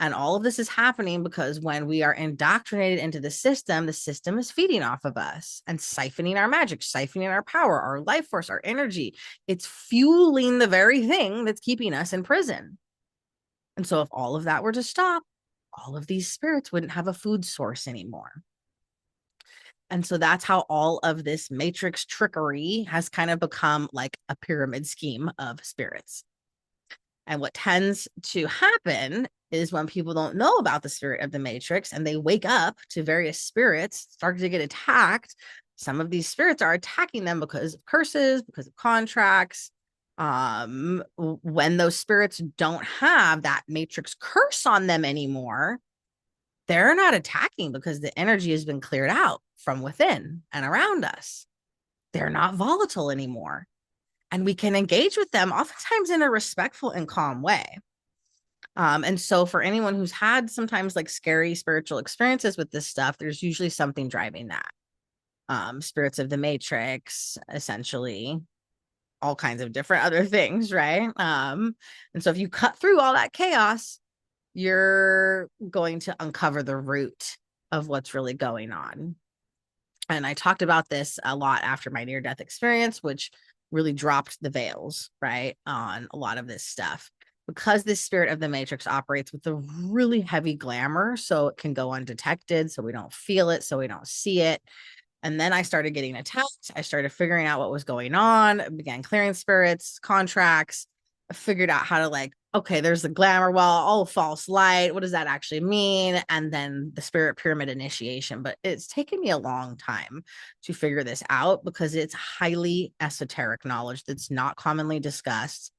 And all of this is happening because when we are indoctrinated into the system is feeding off of us and siphoning our magic, siphoning our power, our life force, our energy. It's fueling the very thing that's keeping us in prison. And so if all of that were to stop, all of these spirits wouldn't have a food source anymore. And so that's how all of this matrix trickery has kind of become like a pyramid scheme of spirits. And what tends to happen is when people don't know about the spirit of the matrix and they wake up to various spirits starting to get attacked, some of these spirits are attacking them because of curses, because of contracts. When those spirits don't have that matrix curse on them anymore, they're not attacking because the energy has been cleared out from within and around us. They're not volatile anymore. And we can engage with them oftentimes in a respectful and calm way. And so for anyone who's had sometimes like scary spiritual experiences with this stuff, there's usually something driving that. Spirits of the matrix, essentially, all kinds of different other things, right? And so if you cut through all that chaos, you're going to uncover the root of what's really going on. And I talked about this a lot after my near-death experience, which really dropped the veils, right, on a lot of this stuff. Because this spirit of the matrix operates with a really heavy glamour, so it can go undetected, so we don't feel it, so we don't see it. And then I started getting attacked. I started figuring out what was going on, I began clearing spirits, contracts. I figured out how to like, okay, there's the glamour wall, false light. What does that actually mean? And then the spirit pyramid initiation. But it's taken me a long time to figure this out because it's highly esoteric knowledge that's not commonly discussed.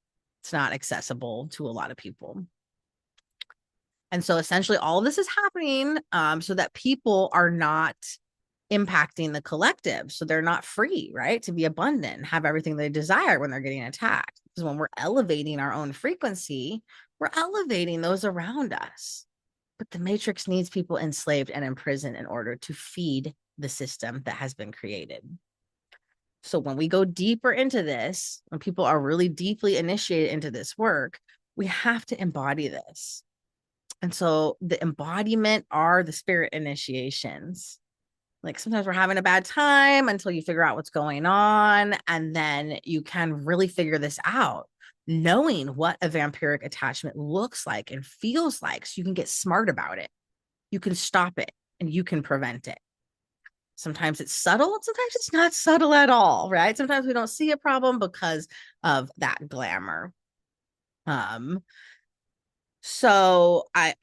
It's not accessible to a lot of people. And so essentially all of this is happening so that people are not impacting the collective. So they're not free, right? To be abundant, have everything they desire when they're getting attacked. Because when we're elevating our own frequency, we're elevating those around us. But the matrix needs people enslaved and imprisoned in order to feed the system that has been created. So when we go deeper into this, when people are really deeply initiated into this work, we have to embody this. And so the embodiment are the spirit initiations. Like sometimes we're having a bad time until you figure out what's going on. And then you can really figure this out, knowing what a vampiric attachment looks like and feels like. So you can get smart about it. You can stop it and you can prevent it. Sometimes it's subtle, sometimes it's not subtle at all, right? Sometimes we don't see a problem because of that glamour. So I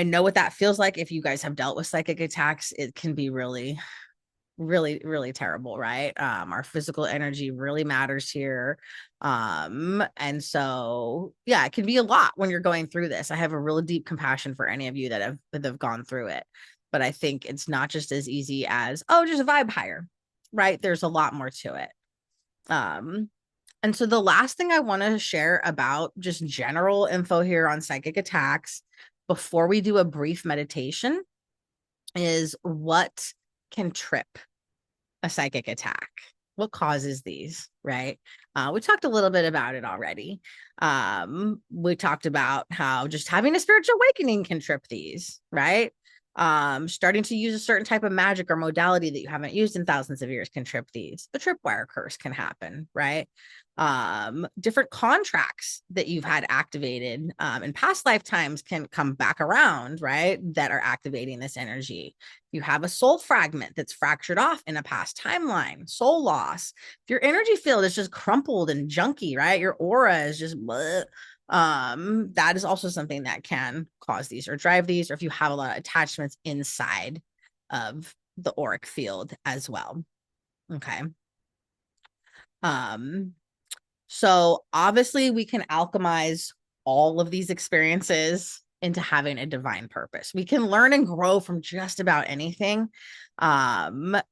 know what that feels like. If you guys have dealt with psychic attacks, it can be really, really, really terrible, right? Our physical energy really matters here. And so yeah, it can be a lot when you're going through this. I have a really deep compassion for any of you that have gone through it. But I think it's not just as easy as, oh, just vibe higher, right? There's a lot more to it. And so the last thing I want to share about just general info here on psychic attacks before we do a brief meditation is what can trip a psychic attack. What causes these, right? We talked a little bit about it already. We talked about how just having a spiritual awakening can trip these, right? Starting to use a certain type of magic or modality that you haven't used in thousands of years can trip these. A tripwire curse can happen, right? Different contracts that you've had activated in past lifetimes can come back around, right? That are activating this energy. You have a soul fragment that's fractured off in a past timeline, soul loss. If your energy field is just crumpled and junky, right? Your aura is just bleh, that is also something that can cause these or drive these, or if you have a lot of attachments inside of the auric field as well. Okay. So obviously we can alchemize all of these experiences into having a divine purpose. We can learn and grow from just about anything. And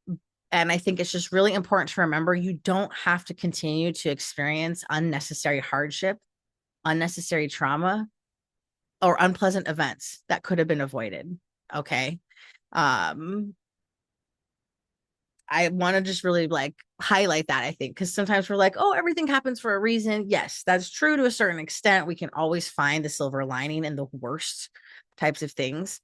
I think it's just really important to remember you don't have to continue to experience unnecessary hardship, unnecessary trauma, or unpleasant events that could have been avoided. Okay. I want to just really like highlight that, I think, because sometimes we're like, oh, everything happens for a reason. Yes, that's true to a certain extent. We can always find the silver lining in the worst types of things.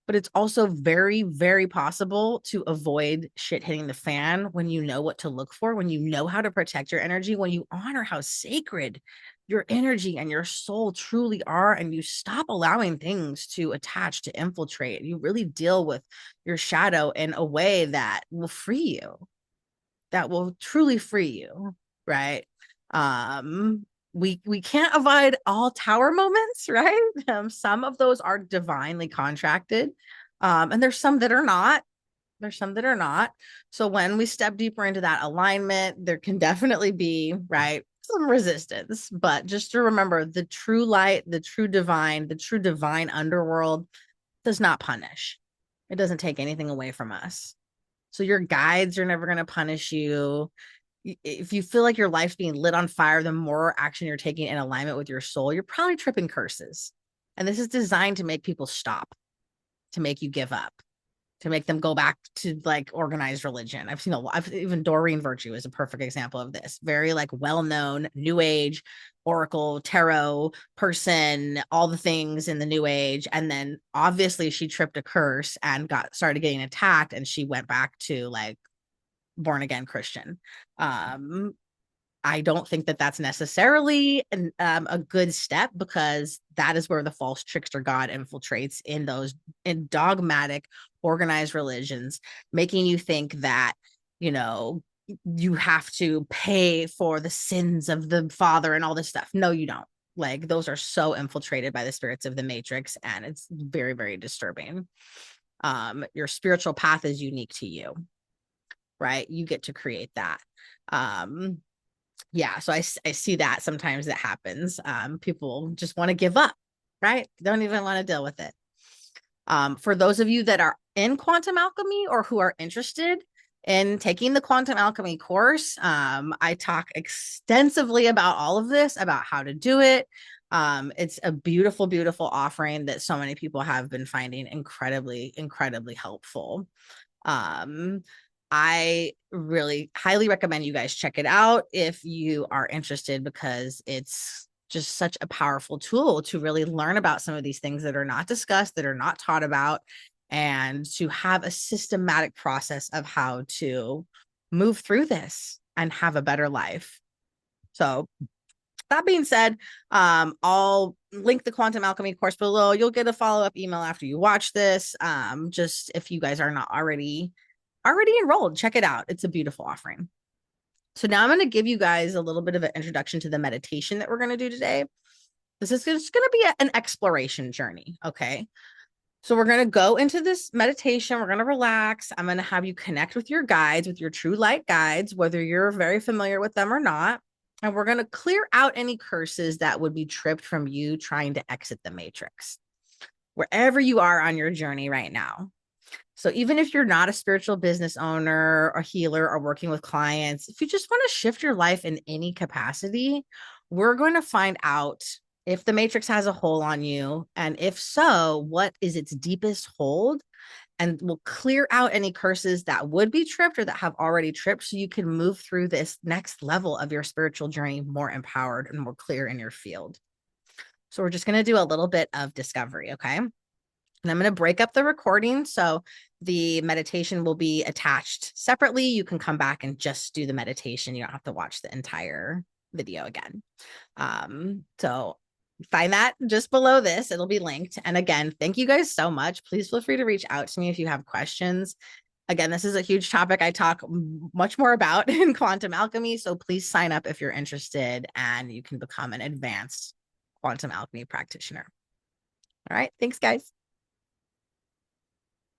But it's also very, very possible to avoid shit hitting the fan when you know what to look for, when you know how to protect your energy, when you honor how sacred your energy and your soul truly are, and you stop allowing things to attach, to infiltrate. You really deal with your shadow in a way that will free you, that will truly free you, right? We can't avoid all tower moments, right? Some of those are divinely contracted, and there's some that are not. There's some that are not. So when we step deeper into that alignment, there can definitely be, right, some resistance. But just to remember, the true light, the true divine underworld does not punish. It doesn't take anything away from us. So your guides are never going to punish you. If you feel like your life's being lit on fire, the more action you're taking in alignment with your soul, you're probably tripping curses. And this is designed to make people stop, to make you give up, to make them go back to like organized religion. I've seen a lot. Even Doreen Virtue is a perfect example of this. Very like well-known new age oracle tarot person, all the things in the new age. And then obviously she tripped a curse and started getting attacked, and she went back to like born again Christian. I don't think that that's necessarily a good step, because that is where the false trickster god infiltrates in dogmatic organized religions, making you think that, you know, you have to pay for the sins of the father and all this stuff. No, you don't. Like those are so infiltrated by the spirits of the matrix, and it's very, very disturbing. Your spiritual path is unique to you, right? You get to create that. Yeah, so I see that sometimes that happens. People just want to give up, right? Don't even want to deal with it. For those of you that are in quantum alchemy or who are interested in taking the quantum alchemy course, I talk extensively about all of this, about how to do it. It's a beautiful, beautiful offering that so many people have been finding incredibly, incredibly helpful. I really highly recommend you guys check it out if you are interested, because it's just such a powerful tool to really learn about some of these things that are not discussed, that are not taught about, and to have a systematic process of how to move through this and have a better life. So that being said, I'll link the Quantum Alchemy course below. You'll get a follow-up email after you watch this. Just if you guys are not already enrolled, check it out. It's a beautiful offering. So now I'm going to give you guys a little bit of an introduction to the meditation that we're going to do today. This is just going to be an exploration journey, okay? So we're going to go into this meditation. We're going to relax. I'm going to have you connect with your guides, with your true light guides, whether you're very familiar with them or not. And we're going to clear out any curses that would be tripped from you trying to exit the matrix, wherever you are on your journey right now. So even if you're not a spiritual business owner or healer or working with clients, if you just want to shift your life in any capacity, we're going to find out if the matrix has a hold on you. And if so, what is its deepest hold? And we'll clear out any curses that would be tripped or that have already tripped so you can move through this next level of your spiritual journey more empowered and more clear in your field. So we're just going to do a little bit of discovery, okay? And I'm going to break up the recording. So the meditation will be attached separately. You can come back and just do the meditation. You don't have to watch the entire video again. So find that just below this. It'll be linked. And again, thank you guys so much. Please feel free to reach out to me if you have questions. Again, this is a huge topic I talk much more about in quantum alchemy. So please sign up if you're interested and you can become an advanced quantum alchemy practitioner. All right. Thanks, guys.